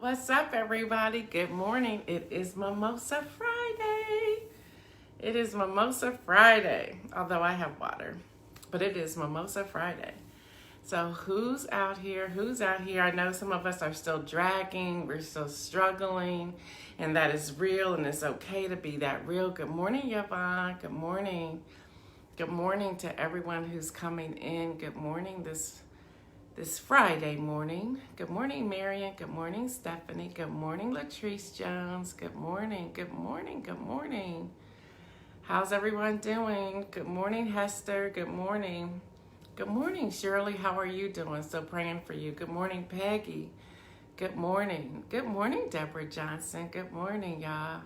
What's up, everybody? Good morning. It is Mimosa Friday. It is Mimosa Friday, although I have water, but it is Mimosa Friday. So who's out here? Who's out here? I know some of us are still dragging. We're still struggling, and that is real, and it's okay to be that real. Good morning, Yvonne. Good morning. Good morning to everyone who's coming in. Good morning this Friday morning. Good morning, Marion. Good morning, Stephanie. Good morning, Latrice Jones. Good morning. Good morning. Good morning. How's everyone doing? Good morning, Hester. Good morning. Good morning, Shirley. How are you doing? So praying for you. Good morning, Peggy. Good morning. Good morning, Deborah Johnson. Good morning, y'all.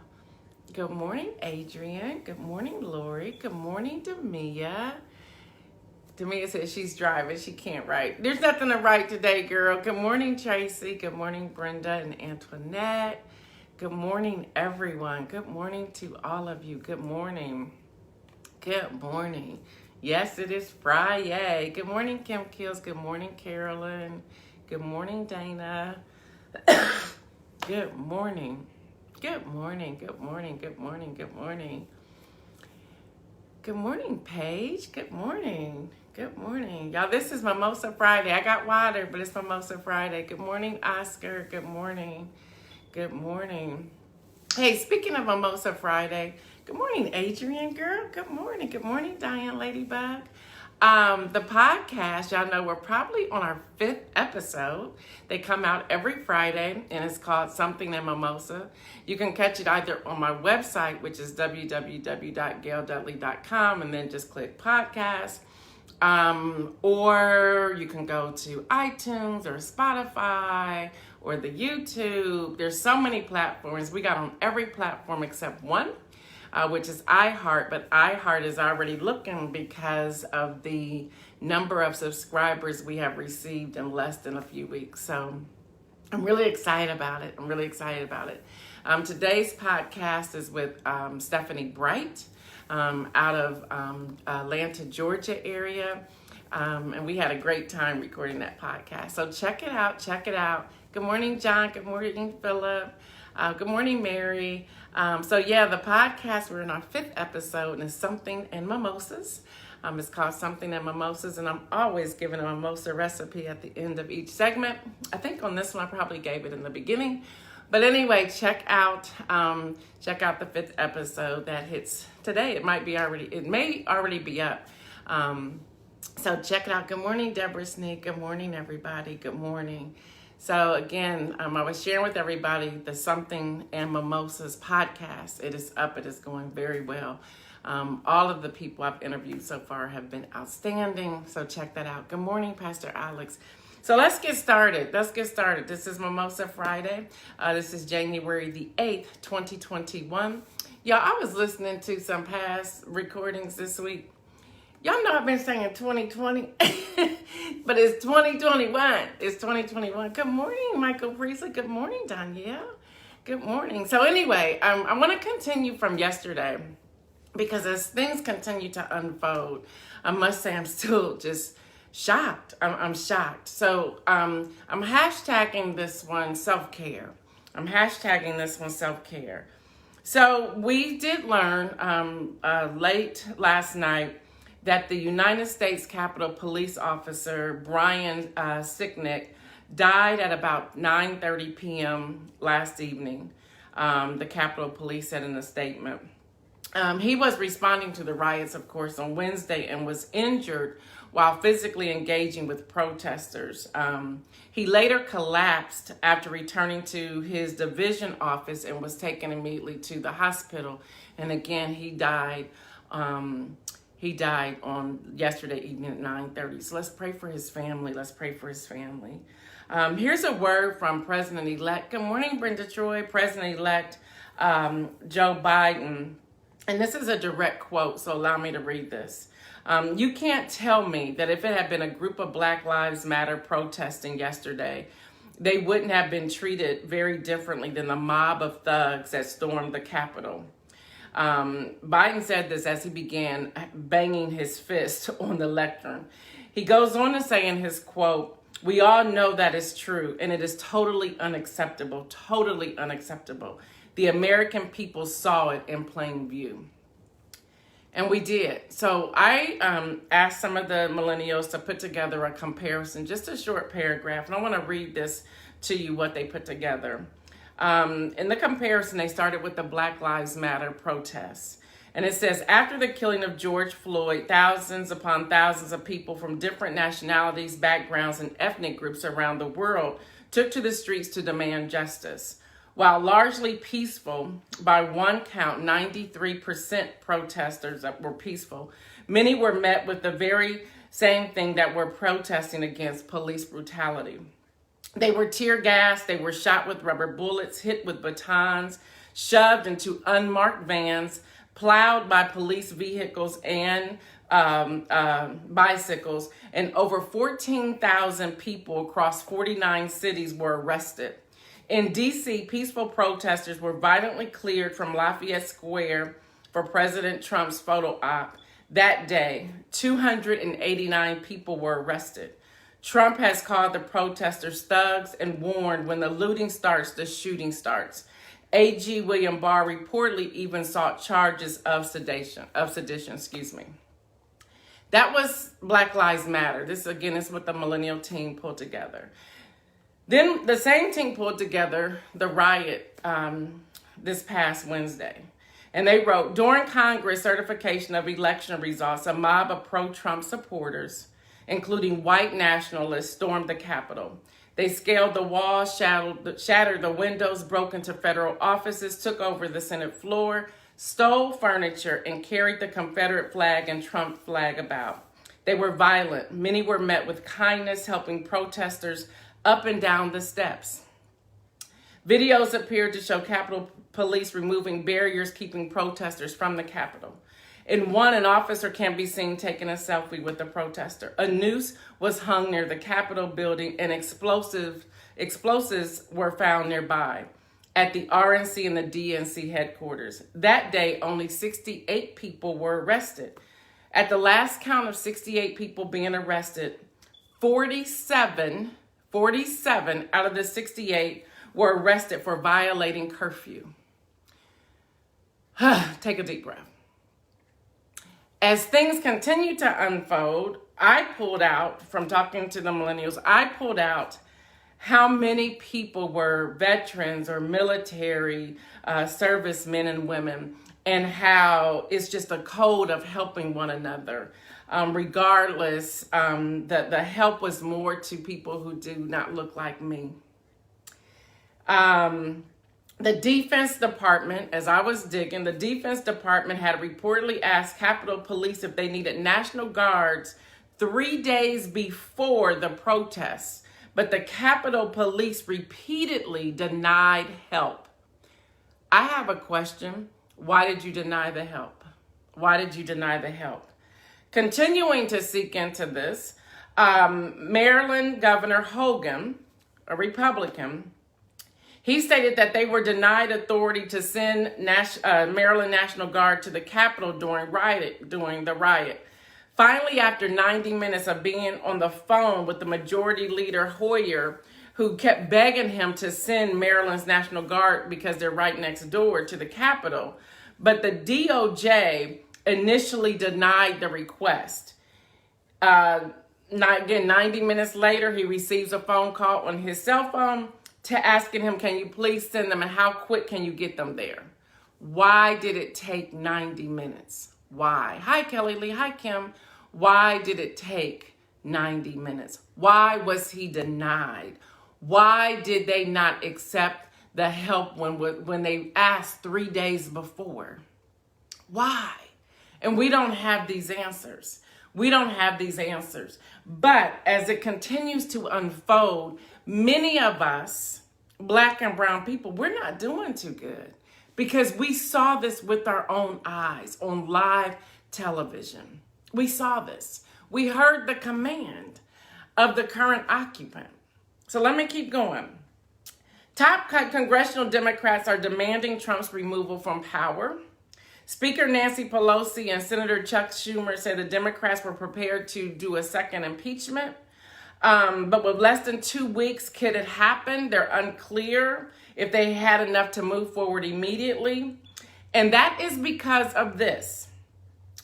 Good morning, Adrian. Good morning, Lori. Good morning, Demia. Demia says she's driving. She can't write. There's nothing to write today, girl. Good morning, Tracy. Good morning, Brenda and Antoinette. Good morning, everyone. Good morning to all of you. Good morning. Good morning. Yes, it is Friday. Good morning, Kim Kills. Good morning, Carolyn. Good morning, Dana. Good morning. Good morning. Good morning. Good morning. Good morning. Good morning, Paige. Good morning. Good morning. Y'all, this is Mimosa Friday. I got water, but it's Mimosa Friday. Good morning, Oscar. Good morning. Good morning. Hey, speaking of Mimosa Friday, good morning, Adrian, girl. Good morning. Good morning, Diane Ladybug. The podcast, y'all know we're probably on our 5th episode. They come out every Friday, and it's called Something in Mimosa. You can catch it either on my website, which is www.gaildudley.com, and then just click podcast. Or you can go to iTunes or Spotify or the YouTube. There's so many platforms. We got on every platform except one, which is iHeart, but iHeart is already looking because of the number of subscribers we have received in less than a few weeks. So I'm really excited about it. Today's podcast is with Stephanie Bright out of Atlanta, Georgia area. And we had a great time recording that podcast. So check it out. Good morning, John. Good morning, Philip. Good morning, Mary. The podcast, we're in our 5th episode, and it's Something in Mimosas. It's called Something in Mimosas, and I'm always giving a mimosa recipe at the end of each segment. I think on this one, I probably gave it in the beginning. But anyway, check out the 5th episode that hits today. It may already be up. So check it out. Good morning, Deborah Sneak. Good morning, everybody. Good morning. So again, I was sharing with everybody the Something and Mimosas podcast. It is up. It is going very well. All of the people I've interviewed so far have been outstanding. So check that out. Good morning, Pastor Alex. So let's get started. This is Mimosa Friday. This is January the 8th, 2021. Y'all, I was listening to some past recordings this week. Y'all know I've been saying 2020, but it's 2021. It's 2021. Good morning, Michael Priestley. Good morning, Danielle. Good morning. So anyway, I want to continue from yesterday because as things continue to unfold, I must say I'm still just shocked. I'm shocked. So I'm hashtagging this one self-care. So we did learn late last night that the United States Capitol Police Officer Brian Sicknick died at about 9:30 p.m. last evening. The Capitol Police said in a statement. He was responding to the riots, of course, on Wednesday and was injured while physically engaging with protesters. He later collapsed after returning to his division office and was taken immediately to the hospital. And again, he died. He died on yesterday evening at 9:30. So let's pray for his family. Here's a word from President-elect. Good morning, Brenda Troy. President-elect Joe Biden. And this is a direct quote, so allow me to read this. You can't tell me that if it had been a group of Black Lives Matter protesting yesterday, they wouldn't have been treated very differently than the mob of thugs that stormed the Capitol. Biden said this as he began banging his fist on the lectern. He goes on to say in his quote, We all know that is true, and it is totally unacceptable, totally unacceptable. The American people saw it in plain view. And we did. So I asked some of the millennials to put together a comparison, just a short paragraph. And I want to read this to you, what they put together. In the comparison, they started with the Black Lives Matter protests. And it says, after the killing of George Floyd, thousands upon thousands of people from different nationalities, backgrounds, and ethnic groups around the world took to the streets to demand justice. While largely peaceful, by one count, 93% protesters that were peaceful, many were met with the very same thing that were protesting against, police brutality. They were tear gassed, they were shot with rubber bullets, hit with batons, shoved into unmarked vans, plowed by police vehicles and bicycles, and over 14,000 people across 49 cities were arrested. In D.C., peaceful protesters were violently cleared from Lafayette Square for President Trump's photo op. That day, 289 people were arrested. Trump has called the protesters thugs and warned when the looting starts, the shooting starts. AG William Barr reportedly even sought charges of sedition. That was Black Lives Matter. This, again, is what the millennial team pulled together. Then the same team pulled together the riot this past Wednesday. And they wrote, during Congress certification of election results, a mob of pro-Trump supporters, including white nationalists, stormed the Capitol. They scaled the walls, shattered the windows, broke into federal offices, took over the Senate floor, stole furniture, and carried the Confederate flag and Trump flag about. They were violent. Many were met with kindness, helping protesters up and down the steps. Videos appeared to show Capitol Police removing barriers, keeping protesters from the Capitol. In one, an officer can be seen taking a selfie with the protester. A noose was hung near the Capitol building, and explosives were found nearby at the RNC and the DNC headquarters. That day, only 68 people were arrested. At the last count of 68 people being arrested, 47 out of the 68 were arrested for violating curfew. Take a deep breath. As things continue to unfold, I pulled out, from talking to the millennials, I pulled out how many people were veterans or military servicemen and women, and how it's just a code of helping one another. Regardless, the help was more to people who do not look like me. The Defense Department, as I was digging, the Defense Department had reportedly asked Capitol Police if they needed National Guards 3 days before the protests, but the Capitol Police repeatedly denied help. I have a question. Why did you deny the help? Why did you deny the help? Continuing to seek into this, Maryland Governor Hogan, a Republican, he stated that they were denied authority to send Maryland National Guard to the Capitol during the riot. Finally, after 90 minutes of being on the phone with the Majority Leader Hoyer, who kept begging him to send Maryland's National Guard because they're right next door to the Capitol, but the DOJ initially denied the request. Again, 90 minutes later, he receives a phone call on his cell phone to asking him, can you please send them, and how quick can you get them there? Why did it take 90 minutes? Why? Hi, Kelly Lee. Hi, Kim. Why did it take 90 minutes? Why was he denied? Why did they not accept the help when they asked 3 days before? Why? And we don't have these answers. We don't have these answers. But as it continues to unfold, many of us, Black and brown people, we're not doing too good because we saw this with our own eyes on live television. We saw this. We heard the command of the current occupant. So let me keep going. Top congressional Democrats are demanding Trump's removal from power. Speaker Nancy Pelosi and Senator Chuck Schumer said the Democrats were prepared to do a second impeachment. But with less than 2 weeks, could it happen? They're unclear if they had enough to move forward immediately. And that is because of this.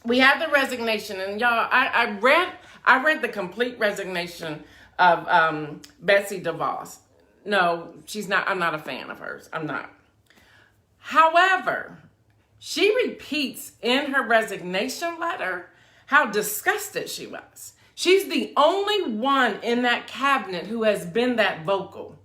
We have the resignation, and y'all, I read the complete resignation of Betsy DeVos. No, she's not. I'm not a fan of hers. I'm not. However, she repeats in her resignation letter how disgusted she was. She's the only one in that cabinet who has been that vocal.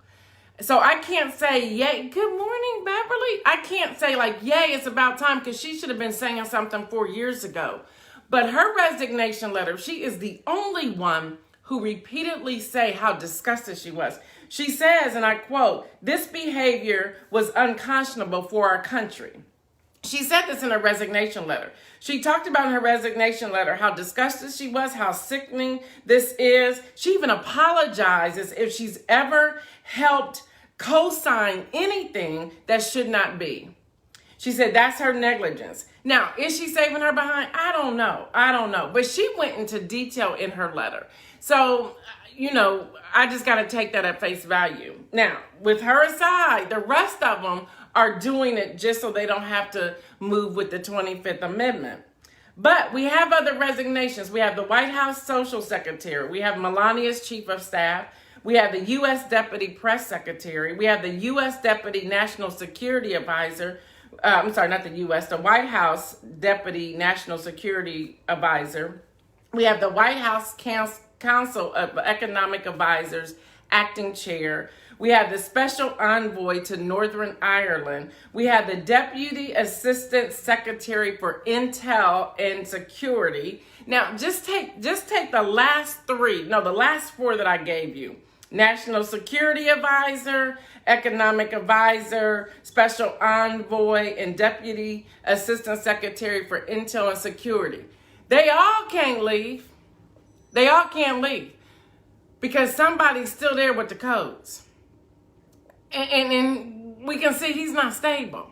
So I can't say, yay, good morning, Beverly. I can't say like, yay, it's about time, because she should have been saying something 4 years ago. But her resignation letter, she is the only one who repeatedly say how disgusted she was. She says, and I quote, "This behavior was unconscionable for our country." She said this in her resignation letter. She talked about in her resignation letter how disgusted she was, how sickening this is. She even apologizes if she's ever helped co-sign anything that should not be. She said that's her negligence. Now, is she saving her behind? I don't know. But she went into detail in her letter. So, I just got to take that at face value. Now, with her aside, the rest of them are doing it just so they don't have to move with the 25th Amendment. But we have other resignations. We have the White House Social Secretary. We have Melania's Chief of Staff. We have the U.S. Deputy Press Secretary. We have the U.S. Deputy National Security Advisor. The White House Deputy National Security Advisor. We have the White House Council of Economic Advisors Acting Chair. We have the Special Envoy to Northern Ireland. We have the Deputy Assistant Secretary for Intel and Security. Now, just take the last four that I gave you. National Security Advisor, Economic Advisor, Special Envoy, and Deputy Assistant Secretary for Intel and Security. They all can't leave. They all can't leave because somebody's still there with the codes. And we can see he's not stable.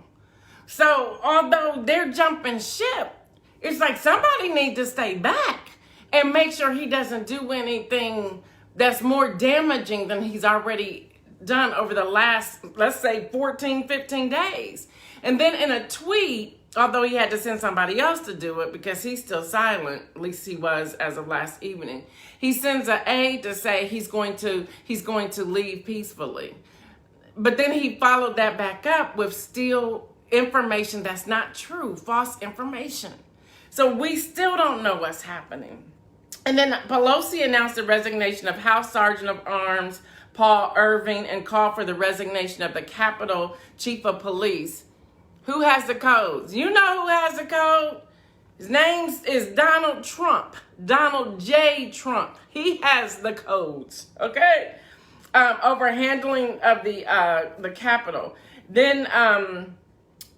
So although they're jumping ship, it's like somebody needs to stay back and make sure he doesn't do anything that's more damaging than he's already done over the last, let's say, 14, 15 days. And then in a tweet, although he had to send somebody else to do it because he's still silent, at least he was as of last evening, he sends an aide to say he's going to leave peacefully. But then he followed that back up with still information that's not true, false information. So we still don't know what's happening. And then Pelosi announced the resignation of House Sergeant of Arms Paul Irving and called for the resignation of the Capitol Chief of Police. Who has the codes? You know who has the code? His name is Donald Trump. Donald J. Trump. He has the codes, okay? Over handling of the Capitol. Then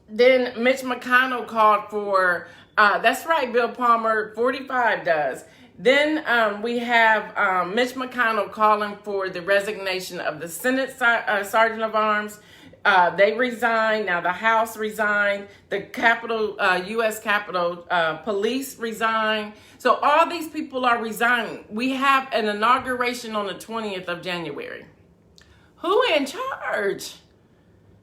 Mitch McConnell called for, that's right, Bill Palmer, 45 does. Then we have Mitch McConnell calling for the resignation of the Senate Sergeant of Arms. They resigned. Now the House resigned. The Capitol, U.S. Capitol Police resigned. So all these people are resigning. We have an inauguration on the 20th of January. Who in charge?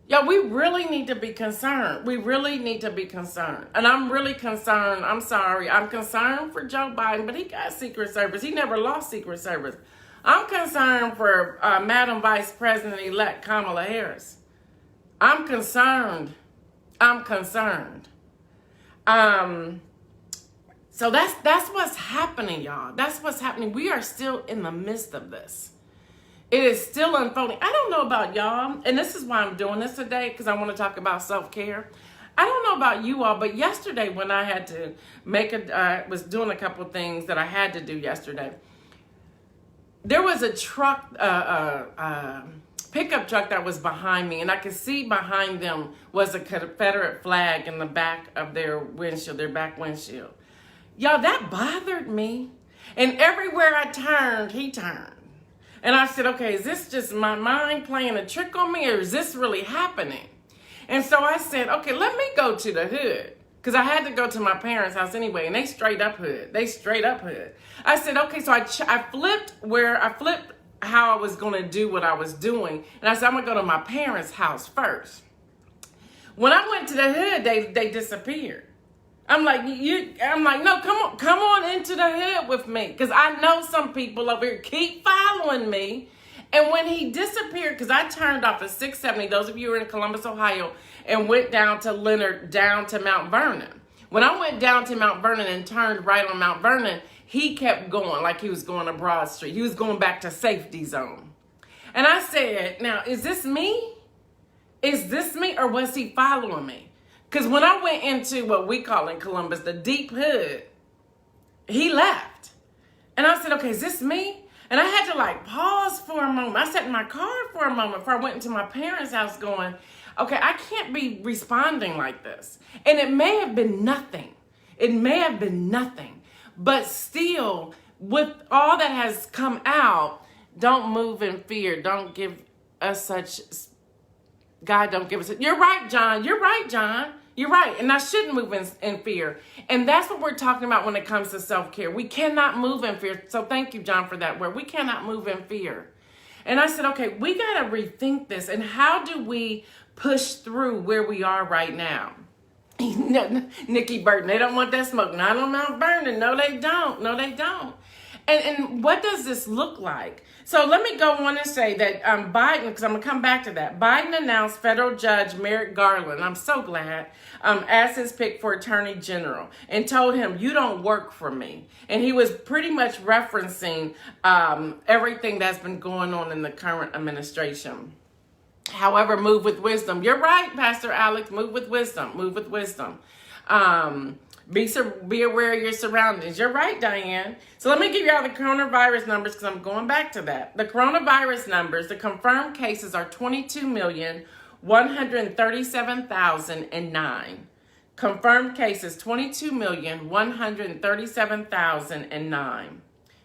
Yo, we really need to be concerned. We really need to be concerned. And I'm really concerned. I'm sorry. I'm concerned for Joe Biden, but he got Secret Service. He never lost Secret Service. I'm concerned for Madam Vice President-elect Kamala Harris. I'm concerned. So that's what's happening, y'all. That's what's happening. We are still in the midst of this. It is still unfolding. I don't know about y'all, and this is why I'm doing this today, because I want to talk about self-care. I don't know about you all, but yesterday when I had to was doing a couple of things that I had to do yesterday, there was a truck, pickup truck that was behind me, and I could see behind them was a Confederate flag in the back of their windshield, their back windshield. Y'all, that bothered me. And everywhere I turned, he turned. And I said, okay, is this just my mind playing a trick on me, or is this really happening? And so I said, okay, let me go to the hood. because I had to go to my parents' house anyway, and they straight up hood. They straight up hood. I said, okay, so I flipped how I was going to do what I was doing, and I said, I'm going to go to my parents' house first. When I went to the hood, they disappeared. I'm like, no, come on into the hood with me, because I know some people over here keep following me. And when he disappeared, because I turned off at 670, those of you who are in Columbus, Ohio, and went down to Leonard, down to Mount Vernon. When I went down to Mount Vernon and turned right on Mount Vernon, he kept going like he was going to Broad Street. He was going back to safety zone. And I said, now, is this me? Is this me, or was he following me? Because when I went into what we call in Columbus, the deep hood, he left. And I said, okay, is this me? And I had to pause for a moment. I sat in my car for a moment before I went into my parents' house going, okay, I can't be responding like this. And it may have been nothing. It may have been nothing. But still, with all that has come out, don't move in fear. Don't give us such, God, don't give us, you're right, John. You're right, John. You're right. And I shouldn't move in fear. And that's what we're talking about when it comes to self-care. We cannot move in fear. So thank you, John, for that word. We cannot move in fear. And I said, okay, we got to rethink this. And how do we push through where we are right now? Nikki Burton, they don't want that smoke. Not on Mount Vernon. No, they don't. No, they don't. And what does this look like? So let me go on and say that Biden, because I'm going to come back to that. Biden announced federal judge Merrick Garland, I'm so glad, as his pick for attorney general, and told him, you don't work for me. And he was pretty much referencing everything that's been going on in the current administration. However, move with wisdom. You're right, Pastor Alex, move with wisdom, move with wisdom. Be aware of your surroundings. You're right, Diane. So let me give you all the coronavirus numbers because I'm going back to that. The coronavirus numbers, the confirmed cases are 22,137,009. Confirmed cases, 22,137,009.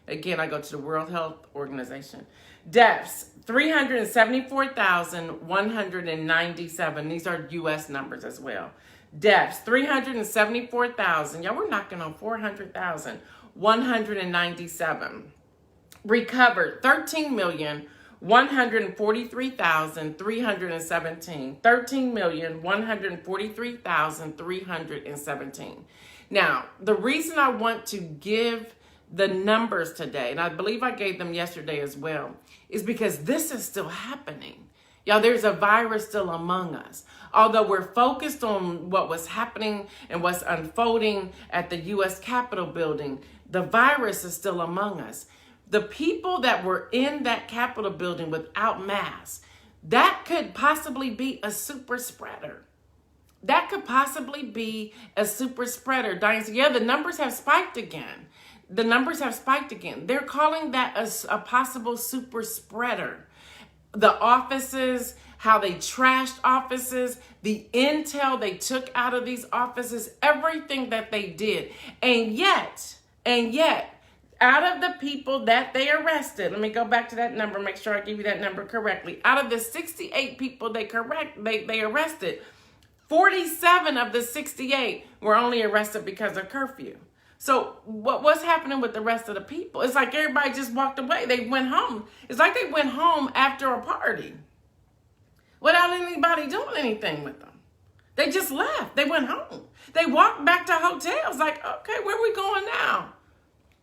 Again, I go to the World Health Organization. Deaths, 374,197. These are U.S. numbers as well. Deaths, 374,000. Y'all, we're knocking on 400,000. 197. Recovered, 13,143,317. 13,143,317. Now, the reason I want to give the numbers today, and I believe I gave them yesterday as well, is because this is still happening. Y'all, there's a virus still among us. Although we're focused on what was happening and what's unfolding at the U.S. Capitol building, the virus is still among us. The people that were in that Capitol building without masks, that could possibly be a super spreader. That could possibly be a super spreader. Diane said, yeah, the numbers have spiked again. The numbers have spiked again. They're calling that a possible super spreader. The offices, how they trashed offices, the intel they took out of these offices, everything that they did. And yet, out of the people that they arrested, let me go back to that number, make sure I give you that number correctly. Out of the 68 people they arrested, 47 of the 68 were only arrested because of curfew. So what's happening with the rest of the people? It's like everybody just walked away. They went home. It's like they went home after a party without anybody doing anything with them. They just left. They went home. They walked back to hotels like, okay, where are we going now?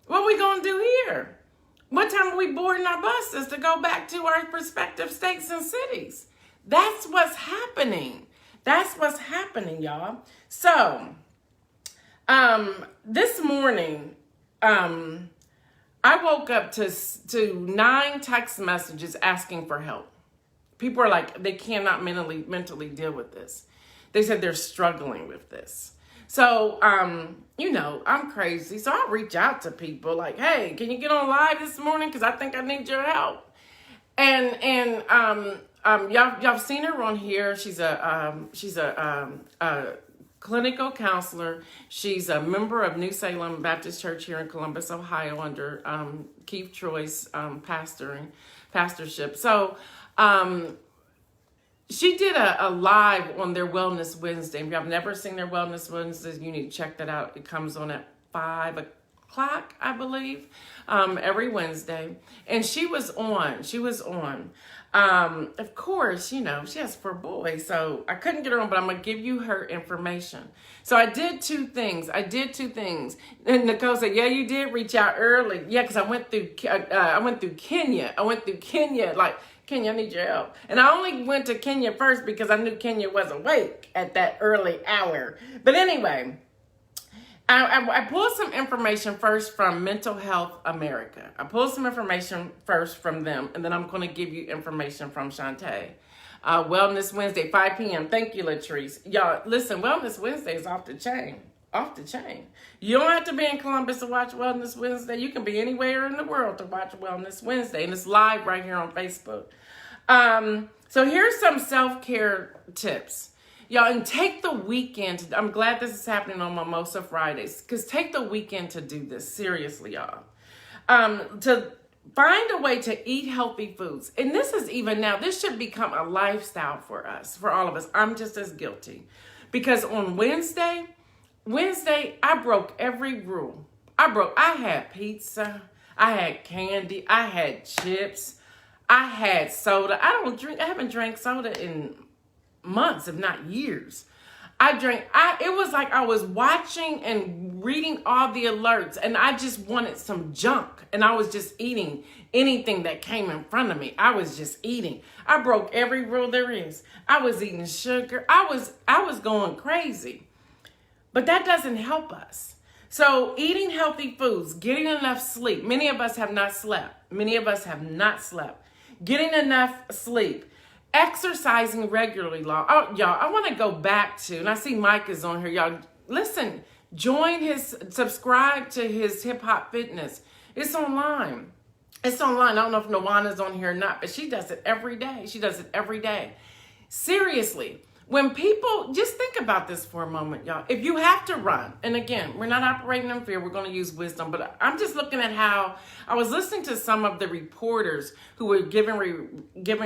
What are we going to do here? What time are we boarding our buses to go back to our respective states and cities? That's what's happening. That's what's happening, y'all. So, this morning, I woke up to 9 text messages asking for help. People are like, they cannot mentally deal with this. They said they're struggling with this. So, I'm crazy. So I reach out to people like, hey, can you get on live this morning? Because I think I need your help. And y'all seen her on here. She's a clinical counselor. She's a member of New Salem Baptist Church here in Columbus, Ohio, under Keith Troy's pastorship. So she did a live on their Wellness Wednesday. If y'all have never seen their Wellness Wednesdays, you need to check that out. It comes on at 5 o'clock, I believe, every Wednesday. And she was on. Of course, you know, she has 4 boys, so I couldn't get her on, but I'm going to give you her information. So I did 2 things. And Nicole said, yeah, you did reach out early. Yeah, because I went through Kenya. Like, Kenya, I need your help. And I only went to Kenya first because I knew Kenya was awake at that early hour. But anyway, I pulled some information first from Mental Health America. I pulled some information first from them, and then I'm going to give you information from Shantae. Wellness Wednesday, 5 p.m. Thank you, Latrice. Y'all, listen, Wellness Wednesday is off the chain. Off the chain. You don't have to be in Columbus to watch Wellness Wednesday. You can be anywhere in the world to watch Wellness Wednesday, and it's live right here on Facebook. So here's some self-care tips. Y'all, and take the weekend. I'm glad this is happening on Mimosa Fridays, because take the weekend to do this. Seriously, y'all. To find a way to eat healthy foods. And this is even now, this should become a lifestyle for us, for all of us. I'm just as guilty. Because on Wednesday, I broke every rule. I had pizza, I had candy, I had chips, I had soda. I haven't drank soda in months, if not years. It was like I was watching and reading all the alerts, and I just wanted some junk, and I was just eating anything that came in front of me. I was just eating. I broke every rule there is. I was eating sugar. I was going crazy. But that doesn't help us. So eating healthy foods, getting enough sleep. Many of us have not slept. Getting enough sleep. Exercising regularly, y'all. I want to go back to, and I see Mike is on here, y'all. Listen, subscribe to his Hip Hop Fitness. It's online. I don't know if Nawana's on here or not, but she does it every day. Seriously, when people, just think about this for a moment, y'all. If you have to run, and again, we're not operating in fear, we're going to use wisdom, but I'm just looking at how, I was listening to some of the reporters who were giving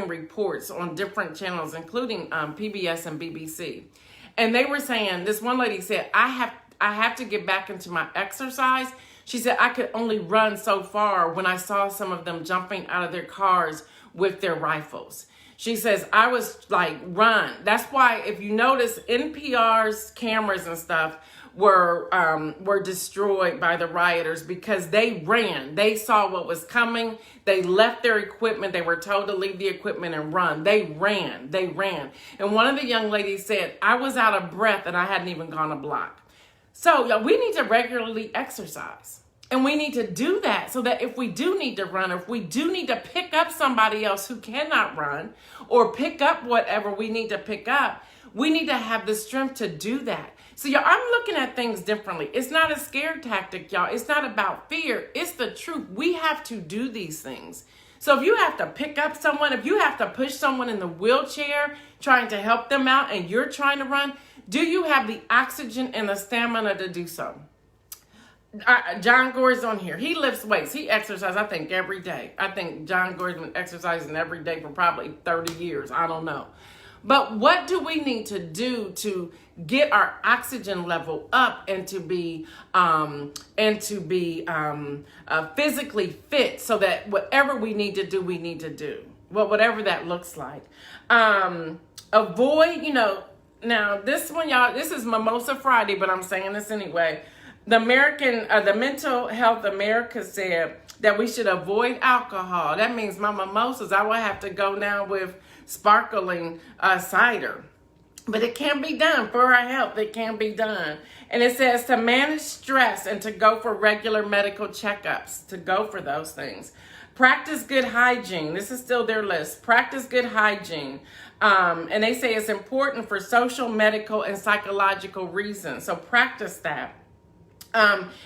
reports on different channels, including PBS and BBC. And they were saying, this one lady said, I have to get back into my exercise. She said, I could only run so far when I saw some of them jumping out of their cars with their rifles. She says, I was like, run. That's why, if you notice, NPR's cameras and stuff were destroyed by the rioters because they ran. They saw what was coming. They left their equipment. They were told to leave the equipment and run. They ran. And one of the young ladies said, I was out of breath and I hadn't even gone a block. So we need to regularly exercise. And we need to do that so that if we do need to run, or if we do need to pick up somebody else who cannot run, or pick up whatever we need to pick up, we need to have the strength to do that. So y'all, I'm looking at things differently. It's not a scare tactic, y'all. It's not about fear. It's the truth. We have to do these things. So if you have to pick up someone, if you have to push someone in the wheelchair, trying to help them out, and you're trying to run, do you have the oxygen and the stamina to do so? John Gore's on here. He lifts weights. He exercises, I think, every day. I think John Gore's been exercising every day for probably 30 years. I don't know. But what do we need to do to get our oxygen level up and to be physically fit, so that whatever we need to do, well, whatever that looks like. Avoid, now this one, y'all, this is Mimosa Friday, but I'm saying this anyway. The Mental Health America said that we should avoid alcohol. That means my mimosas, I will have to go now with sparkling cider. But it can be done for our health. It can be done. And it says to manage stress and to go for regular medical checkups, to go for those things. Practice good hygiene. This is still their list. Practice good hygiene. And they say it's important for social, medical, and psychological reasons. So practice that.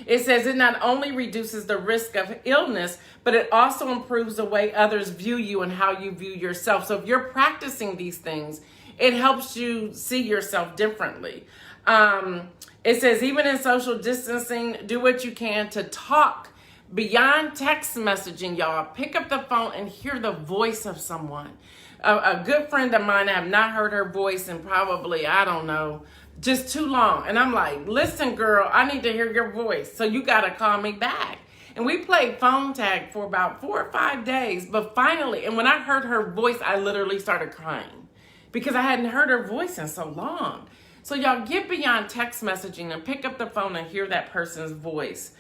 It says it not only reduces the risk of illness, but it also improves the way others view you and how you view yourself. So if you're practicing these things, it helps you see yourself differently. It says even in social distancing, do what you can to talk beyond text messaging, y'all. Pick up the phone and hear the voice of someone. a good friend of mine. I have not heard her voice in probably, I don't know, just too long. And I'm like, listen, girl, I need to hear your voice. So you got to call me back. And we played phone tag for about 4 or 5 days. But finally, and when I heard her voice, I literally started crying because I hadn't heard her voice in so long. So y'all get beyond text messaging and pick up the phone and hear that person's voice.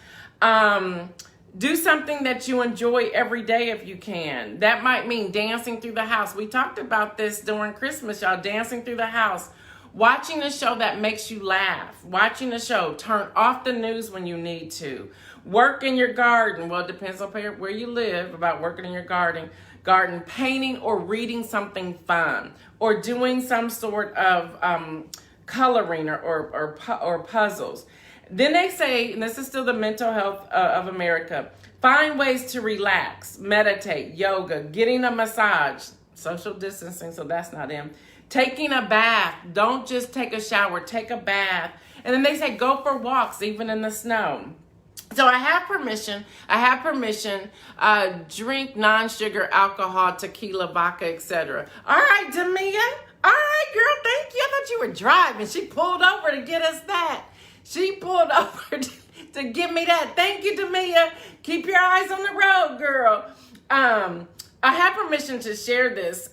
Do something that you enjoy every day if you can. That might mean dancing through the house. We talked about this during Christmas, y'all, dancing through the house. Watching a show that makes you laugh. Watching a show. Turn off the news when you need to. Work in your garden. Well, it depends on where you live about working in your garden. Painting or reading something fun. Or doing some sort of coloring or puzzles. Then they say, and this is still the mental health of America, find ways to relax, meditate, yoga, getting a massage, social distancing, so that's not in. Taking a bath. Don't just take a shower, take a bath. And then they say go for walks, even in the snow. So I have permission, drink non-sugar alcohol, tequila, vodka, etc. All right, Demia. All right, girl, thank you. I thought you were driving. She pulled over to get us that. She pulled over to give me that. Thank you, Demia. Keep your eyes on the road, girl. I have permission to share this.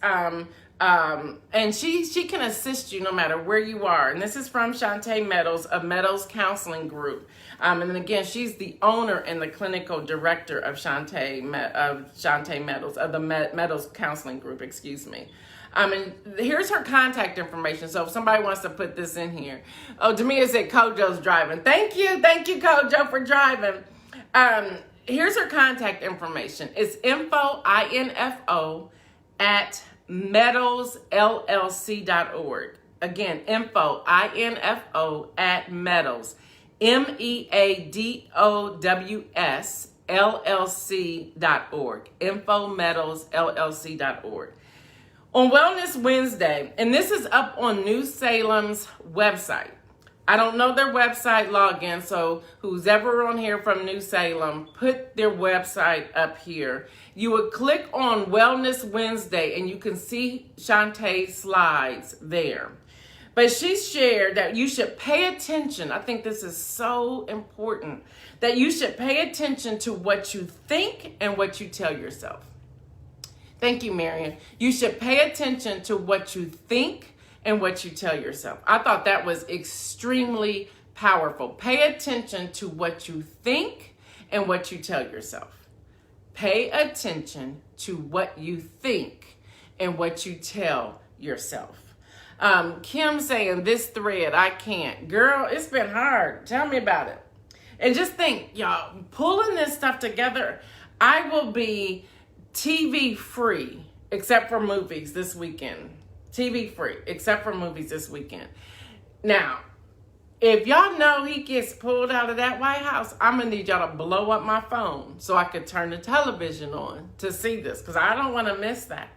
And she can assist you no matter where you are. And this is from Shantae Meadows of Meadows Counseling Group. And then again, she's the owner and the clinical director of Shantae Meadows, of the Meadows Counseling Group, excuse me. And here's her contact information. So if somebody wants to put this in here. Oh, Demia said Kojo's driving. Thank you, Kojo, for driving. Here's her contact information. It's info, I-N-F-O, at meadowsllc.org. Again, info, I-N-F-O, at Meadows, MEADOWS, LLC.org. Info, meadowsllc.org. On Wellness Wednesday, and this is up on New Salem's website. I don't know their website login, so who's ever on here from New Salem, put their website up here. You would click on Wellness Wednesday, and you can see Shantae's slides there. But she shared that you should pay attention. I think this is so important, that you should pay attention to what you think and what you tell yourself. Thank you, Marion. You should pay attention to what you think and what you tell yourself. I thought that was extremely powerful. Pay attention to what you think and what you tell yourself. Pay attention to what you think and what you tell yourself. Kim saying this thread, I can't. Girl, it's been hard. Tell me about it. And just think, y'all, pulling this stuff together, I will be TV free, except for movies this weekend. TV free, except for movies this weekend. Now, if y'all know he gets pulled out of that White House, I'm going to need y'all to blow up my phone so I could turn the television on to see this, because I don't want to miss that.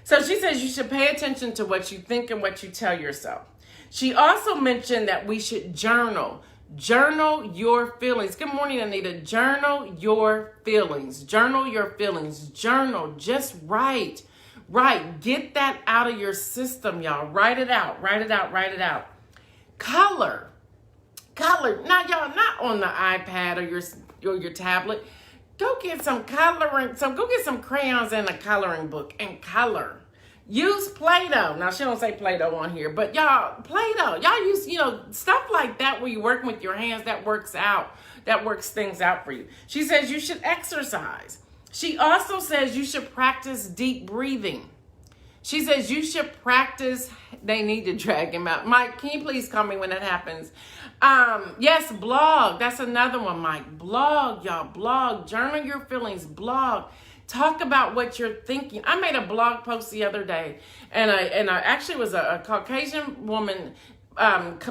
So she says you should pay attention to what you think and what you tell yourself. She also mentioned that we should journal. Journal your feelings. Good morning, Anita. Journal your feelings. Journal your feelings. Journal. Just write. Get that out of your system, y'all. Write it out. Color. Now, y'all, not on the iPad or your tablet. Go get some coloring. Go get some crayons and a coloring book and color. Use Play-Doh. Now, she don't say Play-Doh on here, but y'all, Play-Doh. Y'all use, stuff like that where you work with your hands. That works things out for you. She says you should exercise. She also says you should practice deep breathing. She says you should practice. They need to drag him out. Mike, can you please call me when that happens? Yes, blog. That's another one, Mike. Blog, y'all. Blog. Journal your feelings. Blog. Talk about what you're thinking. I made a blog post the other day, and I actually was a Caucasian woman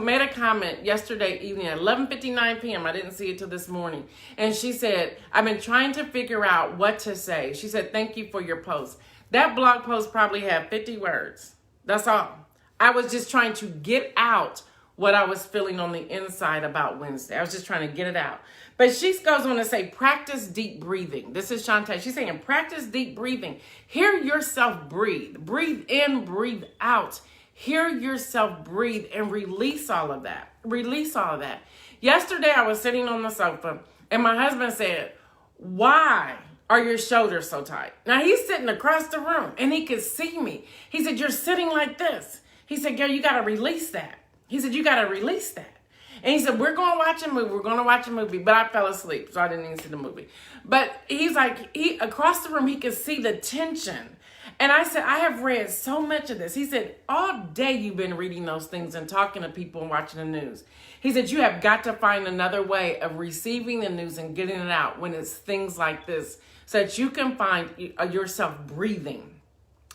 made a comment yesterday evening at 11:59 p.m. I didn't see it till this morning. And she said, I've been trying to figure out what to say. She said, thank you for your post. That blog post probably had 50 words. That's all. I was just trying to get out what I was feeling on the inside about Wednesday. I was just trying to get it out. But she goes on to say, practice deep breathing. This is Shantae. She's saying, practice deep breathing. Hear yourself breathe. Breathe in, breathe out. Hear yourself breathe and release all of that. Release all of that. Yesterday, I was sitting on the sofa and my husband said, why are your shoulders so tight? Now, he's sitting across the room and he could see me. He said, you're sitting like this. He said, girl, you got to release that. He said, you got to release that. And he said, we're going to watch a movie. We're going to watch a movie. But I fell asleep, so I didn't even see the movie. But he's like, across the room, he could see the tension. And I said, I have read so much of this. He said, all day you've been reading those things and talking to people and watching the news. He said, you have got to find another way of receiving the news and getting it out when it's things like this so that you can find yourself breathing.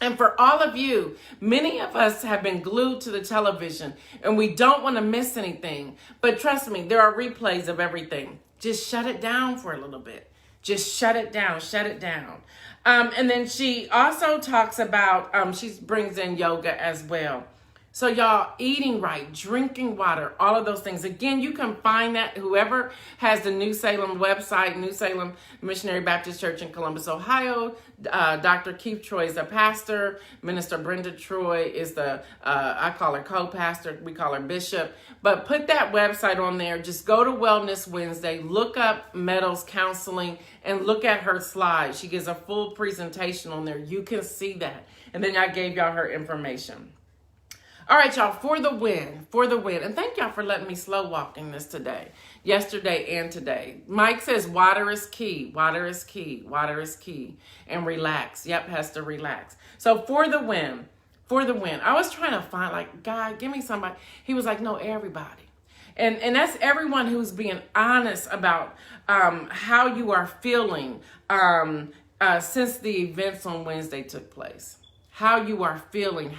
And for all of you, many of us have been glued to the television and we don't want to miss anything. But trust me, there are replays of everything. Just shut it down for a little bit. Just shut it down, shut it down. And then she also talks about, she brings in yoga as well. So y'all, eating right, drinking water, all of those things. Again, you can find that, whoever has the New Salem website, New Salem Missionary Baptist Church in Columbus, Ohio. Dr. Keith Troy is the pastor. Minister Brenda Troy is the, I call her co-pastor. We call her bishop. But put that website on there. Just go to Wellness Wednesday, look up Meadows Counseling, and look at her slides. She gives a full presentation on there. You can see that. And then I gave y'all her information. All right, y'all, for the win. And thank y'all for letting me slow walking this today, yesterday and today. Mike says water is key, water is key, water is key. And relax. Yep, has to relax. So for the win. I was trying to find, like, God, give me somebody. He was like, no, everybody. And that's everyone who's being honest about how you are feeling since the events on Wednesday took place. How you are feeling.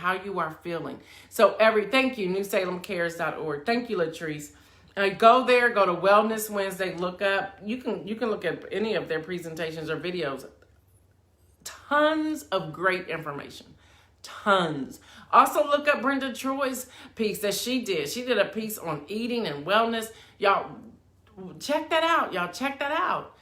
So thank you, newsalemcares.org. Thank you, Latrice. Go there, go to Wellness Wednesday, look up. You can look at any of their presentations or videos. Tons of great information. Tons. Also look up Brenda Troy's piece that she did. She did a piece on eating and wellness. Y'all, check that out. Check that out.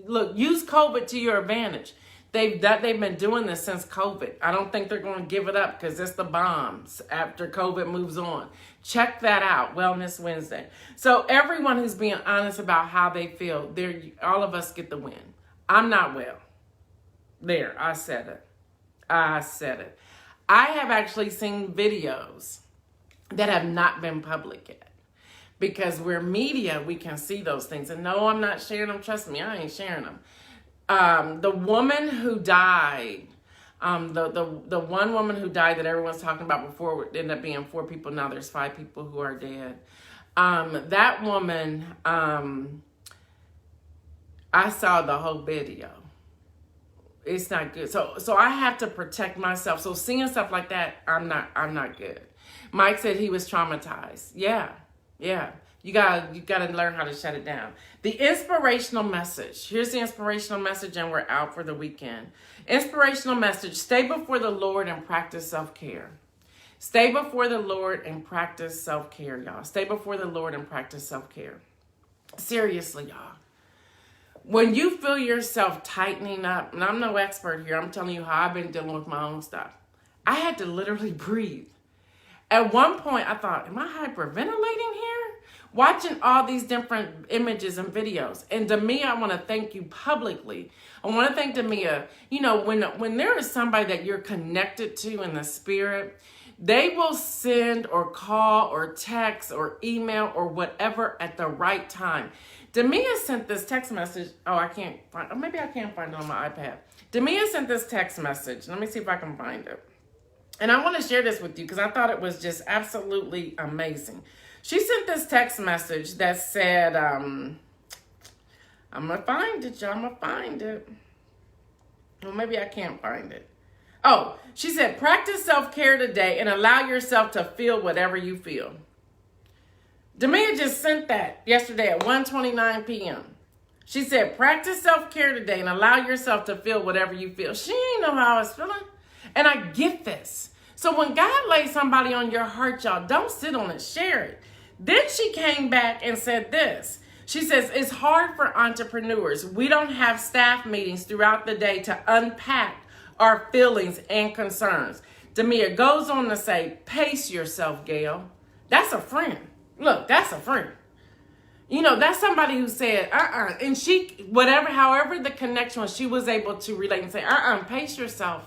Look, use COVID to your advantage. They've been doing this since COVID. I don't think they're going to give it up because it's the bombs after COVID moves on. Check that out, Wellness Wednesday. So everyone who's being honest about how they feel, all of us get the win. I'm not well. There, I said it. I have actually seen videos that have not been public yet. Because we're media, we can see those things. And no, I'm not sharing them. Trust me, I ain't sharing them. The woman who died, the one woman who died that everyone's talking about before, it ended up being 4 people. Now there's 5 people who are dead. That woman, I saw the whole video. It's not good. So I have to protect myself. So seeing stuff like that, I'm not good. Mike said he was traumatized. Yeah. You gotta learn how to shut it down. The inspirational message. Here's the inspirational message, and we're out for the weekend. Inspirational message: stay before the Lord and practice self-care. Stay before the Lord and practice self-care, y'all. Stay before the Lord and practice self-care. Seriously, y'all. When you feel yourself tightening up, and I'm no expert here, I'm telling you how I've been dealing with my own stuff. I had to literally breathe. At one point, I thought, am I hyperventilating here? Watching all these different images and videos. And Demia, I want to thank you publicly. I want to thank Demia. You know, when there is somebody that you're connected to in the spirit, they will send or call or text or email or whatever at the right time. Demia sent this text message. Maybe I can't find it on my iPad. Demia sent this text message. Let me see if I can find it. And I want to share this with you because I thought it was just absolutely amazing. She sent this text message that said, I'm going to find it, y'all. I'm going to find it. Well, maybe I can't find it. Oh, she said, practice self-care today and allow yourself to feel whatever you feel. Demia just sent that yesterday at 1:29 p.m. She said, practice self-care today and allow yourself to feel whatever you feel. She ain't know how I was feeling. And I get this. So when God lays somebody on your heart, y'all, don't sit on it, share it. Then she came back and said this. She says, it's hard for entrepreneurs. We don't have staff meetings throughout the day to unpack our feelings and concerns. Demia goes on to say, pace yourself, Gail. That's a friend. Look, that's a friend. You know, that's somebody who said, and she, however the connection was, she was able to relate and say, pace yourself.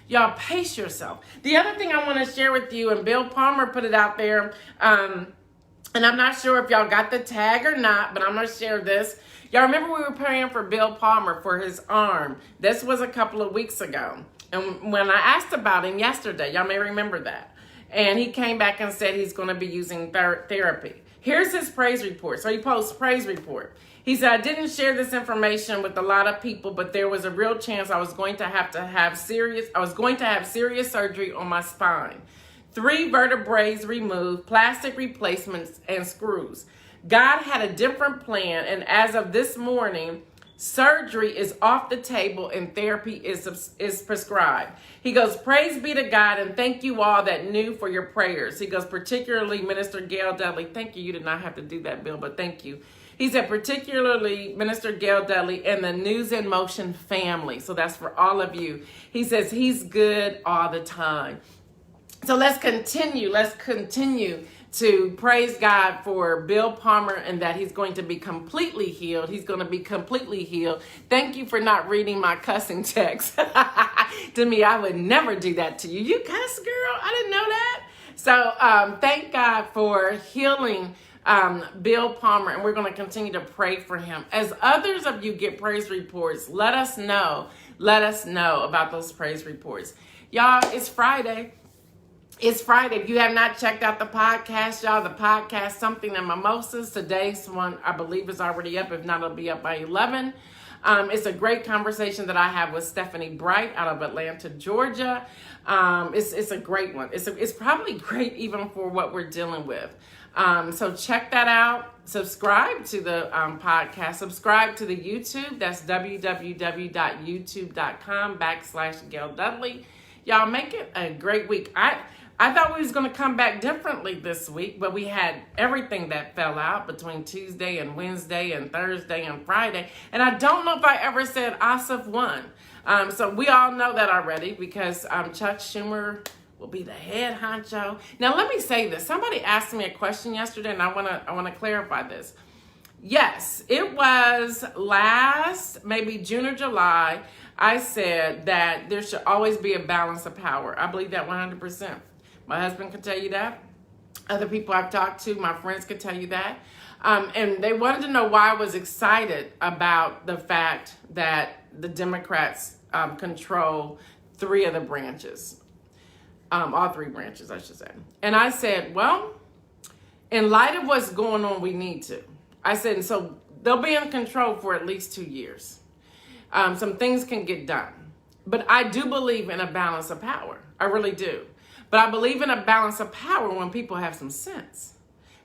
Y'all, pace yourself. The other thing I want to share with you, and Bill Palmer put it out there, and I'm not sure if y'all got the tag or not, but I'm going to share this. Y'all remember we were praying for Bill Palmer for his arm. This was a couple of weeks ago. And when I asked about him yesterday, y'all may remember that. And he came back and said he's going to be using therapy. Here's his praise report. So he posts praise report. He said, I didn't share this information with a lot of people, but there was a real chance I was going to have serious surgery on my spine. 3 vertebrae removed, plastic replacements, and screws. God had a different plan, and as of this morning, surgery is off the table and therapy is prescribed. He goes, praise be to God, and thank you all that knew for your prayers. He goes, particularly Minister Gail Dudley. Thank you. You did not have to do that, Bill, but thank you. He said, particularly Minister Gail Dudley and the News in Motion family. So that's for all of you. He says he's good all the time. So let's continue to praise God for Bill Palmer and that he's going to be completely healed. He's going to be completely healed. Thank you for not reading my cussing text. To me, I would never do that to you. You cuss, girl? I didn't know that. So thank God for healing Bill Palmer, and we're going to continue to pray for him. As others of you get praise reports, let us know about those praise reports. Y'all, it's Friday. It's Friday. If you have not checked out the podcast, y'all, the podcast, Something in Mimosas, today's one, I believe, is already up. If not, it'll be up by 11. It's a great conversation that I have with Stephanie Bright out of Atlanta, Georgia. It's a great one. It's probably great even for what we're dealing with. So check that out. Subscribe to the podcast. Subscribe to the YouTube. That's www.youtube.com/Gail Dudley. Y'all make it a great week. I thought we was going to come back differently this week, but we had everything that fell out between Tuesday and Wednesday and Thursday and Friday. And I don't know if I ever said Asif won. So we all know that already because Chuck Schumer will be the head honcho. Now, let me say this. Somebody asked me a question yesterday, and I want to clarify this. Yes, it was last, maybe June or July, I said that there should always be a balance of power. I believe that 100%. My husband can tell you that. Other people I've talked to, my friends can tell you that. And they wanted to know why I was excited about the fact that the Democrats control 3 of the branches. All 3 branches, I should say. And I said, well, in light of what's going on, we need to. I said, and so they'll be in control for at least 2 years. Some things can get done. But I do believe in a balance of power. I really do. But I believe in a balance of power when people have some sense.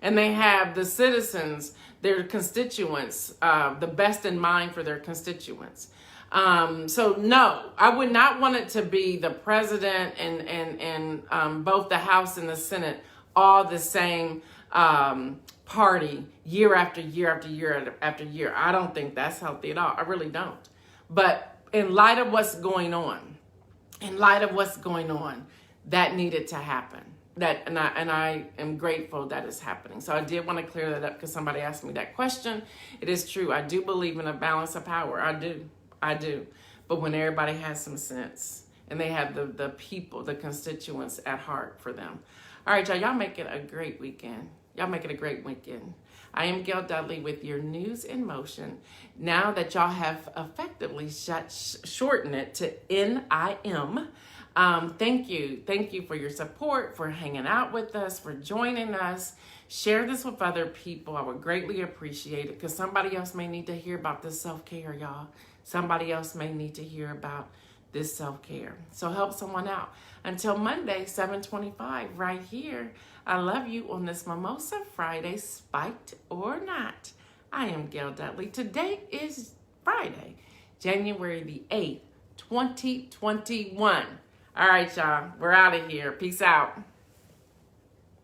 And they have the citizens, their constituents, the best in mind for their constituents. So no, I would not want it to be the president and both the House and the Senate all the same party year after year after year after year. I don't think that's healthy at all. I really don't. But in light of what's going on, that needed to happen. And I am grateful that it's happening. So I did want to clear that up because somebody asked me that question. It is true. I do believe in a balance of power. I do. But when everybody has some sense and they have the people, the constituents at heart for them. All right, y'all make it a great weekend. I am Gail Dudley with your News in Motion. Now that y'all have effectively shortened it to NIM, thank you. Thank you for your support, for hanging out with us, for joining us. Share this with other people. I would greatly appreciate it because somebody else may need to hear about this self-care, y'all. Somebody else may need to hear about this self-care. So help someone out. Until Monday, 7:25, right here. I love you on this Mimosa Friday, spiked or not. I am Gail Dudley. Today is Friday, January the 8th, 2021. All right, y'all. We're out of here. Peace out.